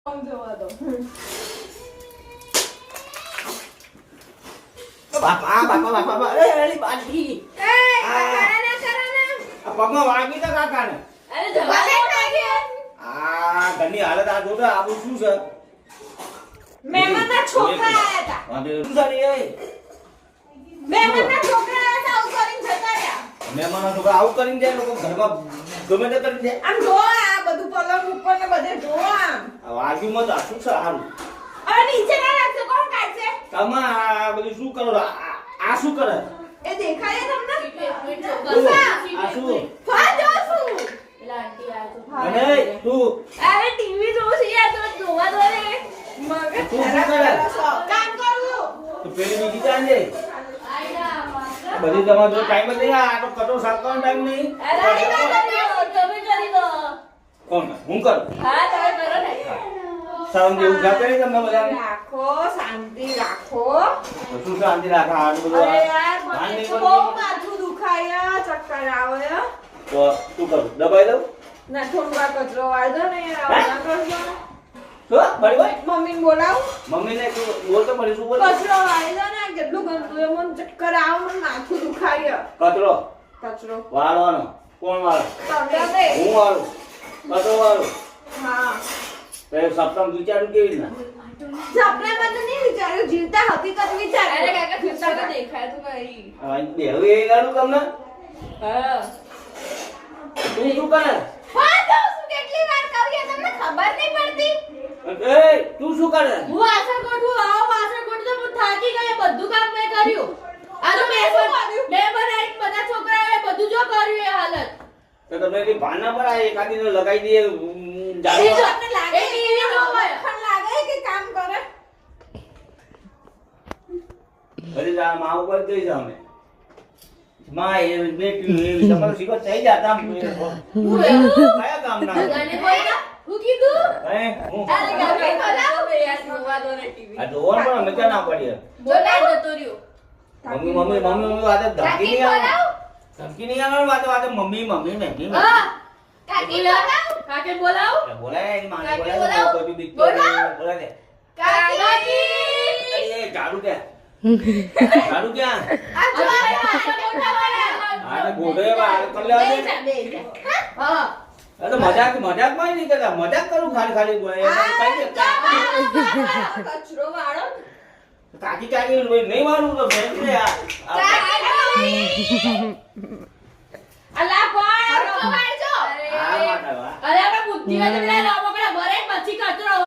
જવા દો. બાપા અરે અરે બાજી પગમાં વાગી તો કાકાને અરે જવા દે કાકે. ઘરની હાલત આ જોતો આવું શું છે મહેમાનના છોકરા આયા હતા. શું સારી એ મહેમાનના છોકરા આયા હતા, આવું કરીને જતા રહ્યા. મહેમાનો છોકરા આવું કરીને જાય લોકો ઘરમાં ગમે તે કરી જાય આમ જો આ બધું પલંગ ઉપર ને બધે જો આમ. વાગ્યું મત શું છે સારું હવે નીચે ના રાખજો, કોણ કાઢશે? તમે આ બધું શું કરો આ શું કરે એ દેખાય તમને? આ શું હા જો છું. અને તું અરે ટીવી જોઉં છું યાર, તો જોવા દો ને. મગજ તું શું ખરાબ કરે? કરો છો. કામ કરું. તો પેલી બીજી ચાલે બધી તમારો જો ટાઈમ જ નહીં આ તો કટો સાફ કરવાનો ટાઈમ નહીં અરે તમે કરી દો. કોણ હું કરું હા તમે કરો ને. શરમ જેવું જાતે નહીં તમને બધાને રાખો, શાંતિ રાખો. તો શું શાંતિ રાખા આ બધું અરે યાર ભાન મને નહીં તો પડતું. બહુ માથું દુખાય, ચક્કર આવે. તો શું કરું દબાઈ દઉં ના થોડું કચરો વાળી દો ને યાર, આવું ના કરજો. શું બળી ભાઈ મમ્મીને બોલાવું? મમ્મીને તું બોલ તો મળી શું બોલ કચરો વાળી દો ને, કેટલું ગંદુ છે, મને ચક્કર આવે, મને માથું દુખાય. કચરો કચરો વાળવાનો કોણ વાળે તમે હું વાળું કચરો વાળું હા. તો એ સપ્તાહ વિચારું કેવી રીતના સપનામાં તો નહીં વિચાર્યું, જીવતા હકીકત વિચાર્યું. અરે કાકા ખુશા તો દેખાય તો કઈ. બેહું એ ગાડું તમને હા. તું શું કરે હા તો શું કેટલી વાર કહું યાર, તમને ખબર નહીં પડતી? એ તું શું કરે હું વાસણ ગોઠવું, આવો વાસણ ગોઠવું તો હું થાકી ગઈ, બધું કામ મેં કર્યું. આ તો મેં બનાવી બધા છોકરાઓએ બધું જો કર્યું એ હાલત. તો તમે એની ભાના પર આ એકાદી ને લગાઈ દઈએ એ જાડુ જો તમને લાગે એ ટીવી કે જોવે. પણ લાગે કે કામ કરે? બધી આ માં ઉપર જઈ જાવ અમે માં એ બેટી એ તમારો શીખો થઈ જાતા આમ હું એવું? કયા કામ ના ગાને બોલ્યા? હું કીધું? હે હું અરે કાકા બોલાવો બે યાર જોવા દો ને ટીવી. આ જોવાનું પણ અમે ક્યાં ના પડીએ બોલાવો જતો રહ્યો. મમ્મી વાતે ધમકી નહીં આવે બોલાવો. ધમકી નહીં આવે વાતે વાતે મમ્મી મમ્મી હા. કાકી બોલાવો. કાકે બોલાવો. બોલાય એની માને કાકી બોલાય બોલાવો. કોઈ બી બોલાવો. બોલાય દે કાકી. એ ઝાડુ ક્યાં ઝાડુ ક્યાં આ જો અરે વાસણ ગોઠવવાના. આ તો ગોઢે બહાર કરી લેવા દે બેજા બેજા. હા. આ તો મજાકમાં નહીં કરતા મજાક કરું ખાલી બોલાય કઈ દે કચરો વાળો. કાકી કાકી નહીં મારું તો બેન રે આ અલા પણ વાળજો. આ વાત અરે આપણે બુદ્ધિ હોય તો પેલા રમકડા ભરે પછી કચરો